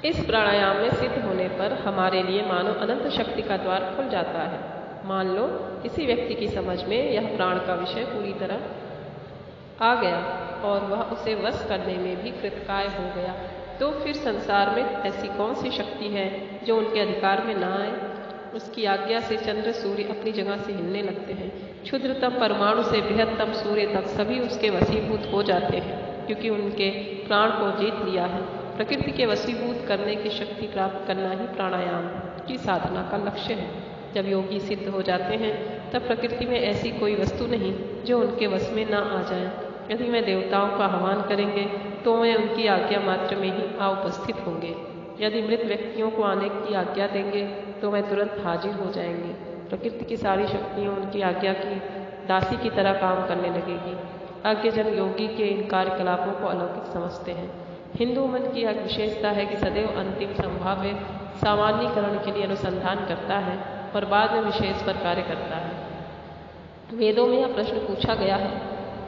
इस प्राणायाम में सिद्ध होने पर हमारे लिए मानो अनंत शक्ति का द्वार खुल जाता है। मान लो किसी व्यक्ति की समझ में यह प्राण का विषय पूरी तरह आ गया और वह उसे वश करने में भी कृतकाय हो गया, तो फिर संसार में ऐसी कौन सी शक्ति है जो उनके अधिकार में ना आए। उसकी आज्ञा से चंद्र सूर्य अपनी जगह से हिलने लगते हैं। क्षुद्रतम परमाणु से बृहत्तम सूर्य तक सभी उसके वशीभूत हो जाते हैं, क्योंकि उनके प्राण को जीत लिया है। प्रकृति के वशीभूत करने की शक्ति प्राप्त करना ही प्राणायाम की साधना का लक्ष्य है। जब योगी सिद्ध हो जाते हैं तब प्रकृति में ऐसी कोई वस्तु नहीं जो उनके वश में ना आ जाए। यदि वे देवताओं का आह्वान करेंगे तो वे उनकी आज्ञा मात्र में ही आ उपस्थित होंगे। यदि मृत व्यक्तियों को आने की आज्ञा देंगे तो वे तुरंत हाजिर हो जाएंगे। प्रकृति की सारी शक्तियाँ उनकी आज्ञा की दासी की तरह काम करने लगेगी। आज्ञाजन योगी के इन कार्यकलापों को अलौकिक समझते हैं। हिंदू मन की एक विशेषता है कि सदैव अंतिम संभाव्य सामान्यीकरण के लिए अनुसंधान करता है और बाद में विशेष पर कार्य करता है। वेदों में यह प्रश्न पूछा गया है,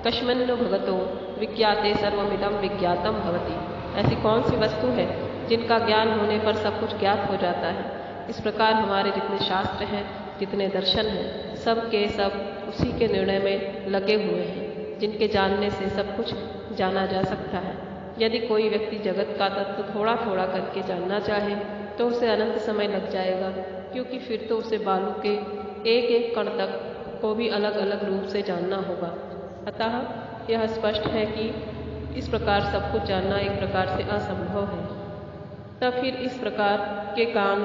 कश्मन्नो भगतो विज्ञाते सर्वमिदं विज्ञातम भवति। ऐसी कौन सी वस्तु है जिनका ज्ञान होने पर सब कुछ ज्ञात हो जाता है। इस प्रकार हमारे जितने शास्त्र हैं, जितने दर्शन हैं, सब के सब उसी के निर्णय में लगे हुए हैं, जिनके जानने से सब कुछ जाना जा सकता है। यदि कोई व्यक्ति जगत का तत्व थोड़ा थोड़ा करके जानना चाहे तो उसे अनंत समय लग जाएगा, क्योंकि फिर तो उसे बालू के एक एक कण तक को भी अलग अलग रूप से जानना होगा। अतः यह स्पष्ट है कि इस प्रकार सब कुछ जानना एक प्रकार से असंभव है। तब फिर इस प्रकार के काम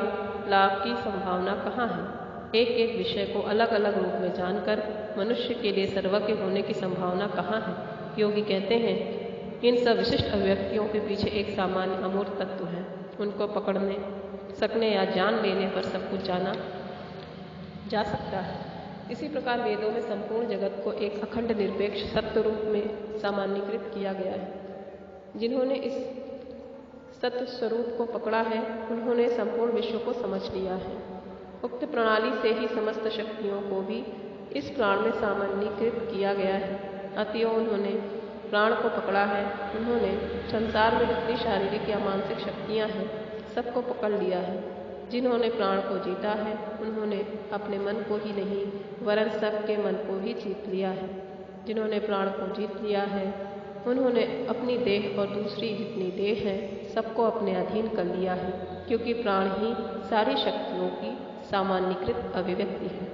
लाभ की संभावना कहाँ है। एक एक विषय को अलग अलग रूप में जानकर मनुष्य के लिए सर्वज्ञ होने की संभावना कहाँ है। योगी कहते हैं, इन सब विशिष्ट अभिव्यक्तियों के पीछे एक सामान्य अमूर्त तत्व है। उनको पकड़ने सकने या जान लेने पर सब कुछ जाना जा सकता है। इसी प्रकार वेदों में संपूर्ण जगत को एक अखंड निरपेक्ष सत्य रूप में सामान्यीकृत किया गया है। जिन्होंने इस सत्य स्वरूप को पकड़ा है उन्होंने संपूर्ण विश्व को समझ लिया है। उक्त प्रणाली से ही समस्त शक्तियों को भी इस प्राण में सामान्यीकृत किया गया है। अतएव उन्होंने प्राण को पकड़ा है। उन्होंने संसार में जितनी शारीरिक या मानसिक शक्तियाँ हैं सबको पकड़ लिया है। जिन्होंने प्राण को जीता है उन्होंने अपने मन को ही नहीं वरन सबके मन को ही जीत लिया है। जिन्होंने प्राण को जीत लिया है उन्होंने अपनी देह और दूसरी जितनी देह है सबको अपने अधीन कर लिया है, क्योंकि प्राण ही सारी शक्तियों की सामान्यीकृत अभिव्यक्ति है।